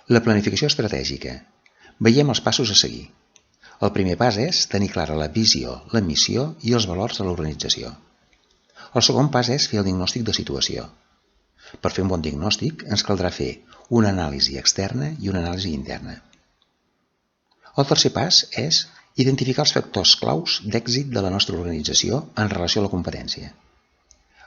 La planificació estratègica. Veiem els passos a seguir. El primer pas és tenir clara la visió, la missió i els valors de l'organització. El segon pas és fer el diagnòstic de situació. Per fer un bon diagnòstic ens caldrà fer una anàlisi externa i una anàlisi interna. El tercer pas és identificar els factors claus d'èxit de la nostra organització en relació a la competència.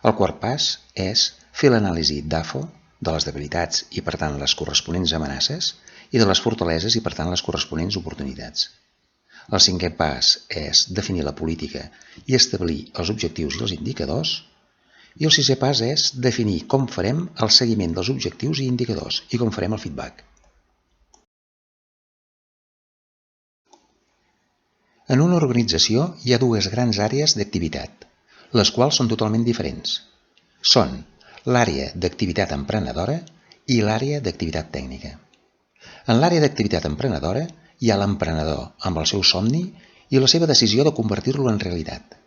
El quart pas és fer l'anàlisi d'AFO, de les debilitats i per tant les corresponents amenaces, i de les fortaleses i per tant les corresponents oportunitats. El cinquè pas és definir la política i establir els objectius i els indicadors. I el sisè pas és definir com farem el seguiment dels objectius i indicadors i com farem el feedback. En una organització hi ha dues grans àrees d'activitat, les quals són totalment diferents. Són l'àrea d'activitat emprenedora i l'àrea d'activitat tècnica. En l'àrea d'activitat emprenedora hi ha l'emprenedor amb el seu somni i la seva decisió de convertir-lo en realitat.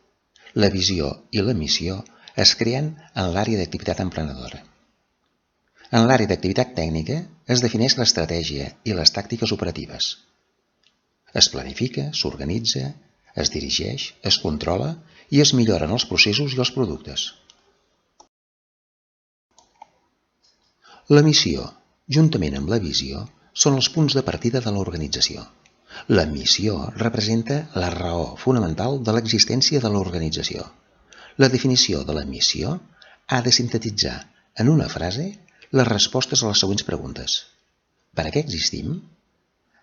La visió i la missió es creen en l'àrea d'activitat emprenedora. En l'àrea d'activitat tècnica es defineix l'estratègia i les tàctiques operatives. Es planifica, s'organitza, es dirigeix, es controla i es milloren els processos i els productes. La missió, juntament amb la visió, són els punts de partida de l'organització. La missió representa la raó fonamental de l'existència de l'organització. La definició de la missió ha de sintetitzar en una frase les respostes a les següents preguntes. Per a què existim?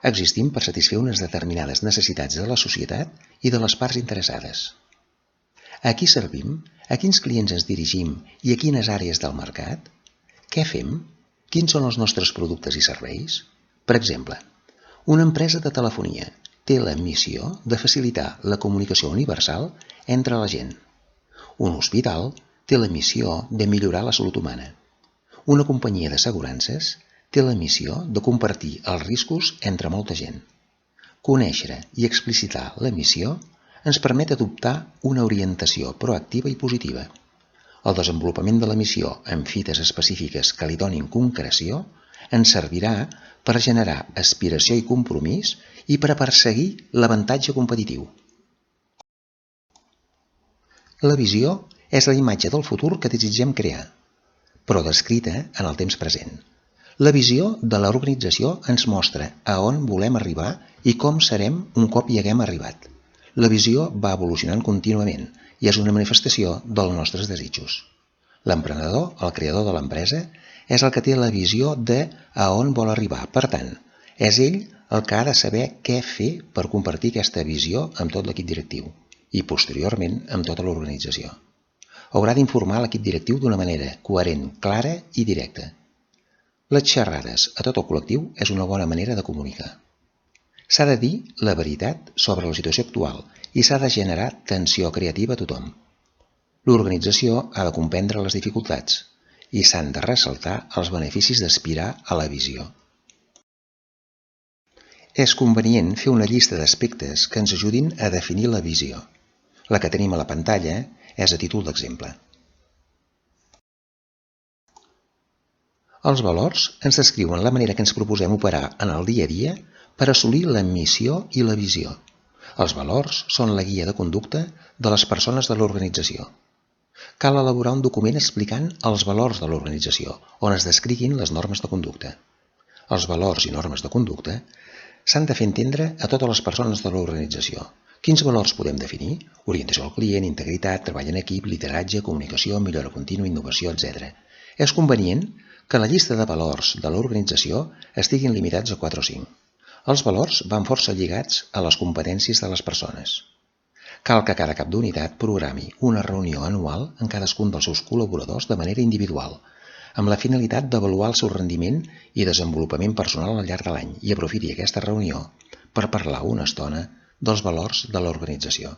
Existim per satisfer unes determinades necessitats de la societat i de les parts interessades. A qui servim? A quins clients ens dirigim i a quines àrees del mercat? Què fem? Quins són els nostres productes i serveis? Per exemple, una empresa de telefonia té la missió de facilitar la comunicació universal entre la gent. Un hospital té la missió de millorar la salut humana. Una companyia d'assegurances té la missió de compartir els riscos entre molta gent. Conèixer i explicitar la missió ens permet adoptar una orientació proactiva i positiva. El desenvolupament de la missió en fites específiques que li donin concreció ens servirà per generar aspiració i compromís i per a perseguir l'avantatge competitiu. La visió és la imatge del futur que desitgem crear, però descrita en el temps present. La visió de l'organització ens mostra a on volem arribar i com serem un cop hi haguem arribat. La visió va evolucionant contínuament i és una manifestació dels nostres desitjos. L'emprenedor, el creador de l'empresa, és el que té la visió de a on vol arribar. Per tant, és ell el que ha de saber què fer per compartir aquesta visió amb tot l'equip directiu i, posteriorment, amb tota l'organització. Haurà d'informar l'equip directiu d'una manera coherent, clara i directa. Les xerrades a tot el col·lectiu és una bona manera de comunicar. S'ha de dir la veritat sobre la situació actual i s'ha de generar tensió creativa a tothom. L'organització ha de comprendre les dificultats i s'han de ressaltar els beneficis d'aspirar a la visió. És convenient fer una llista d'aspectes que ens ajudin a definir la visió. La que tenim a la pantalla és a títol d'exemple. Els valors ens descriuen la manera que ens proposem operar en el dia a dia per assolir la missió i la visió. Els valors són la guia de conducta de les persones de l'organització. Cal elaborar un document explicant els valors de l'organització, on es descriguin les normes de conducta. Els valors i normes de conducta s'han de fer entendre a totes les persones de l'organització. Quins valors podem definir? Orientació al client, integritat, treball en equip, lideratge, comunicació, millora contínua, innovació, etc. És convenient que la llista de valors de l'organització estiguin limitats a 4 o 5. Els valors van força lligats a les competències de les persones. Cal que cada cap d'unitat programi una reunió anual en cadascun dels seus col·laboradors de manera individual, amb la finalitat d'avaluar el seu rendiment i desenvolupament personal al llarg de l'any i aprofiti aquesta reunió per parlar una estona dels valors de l'organització.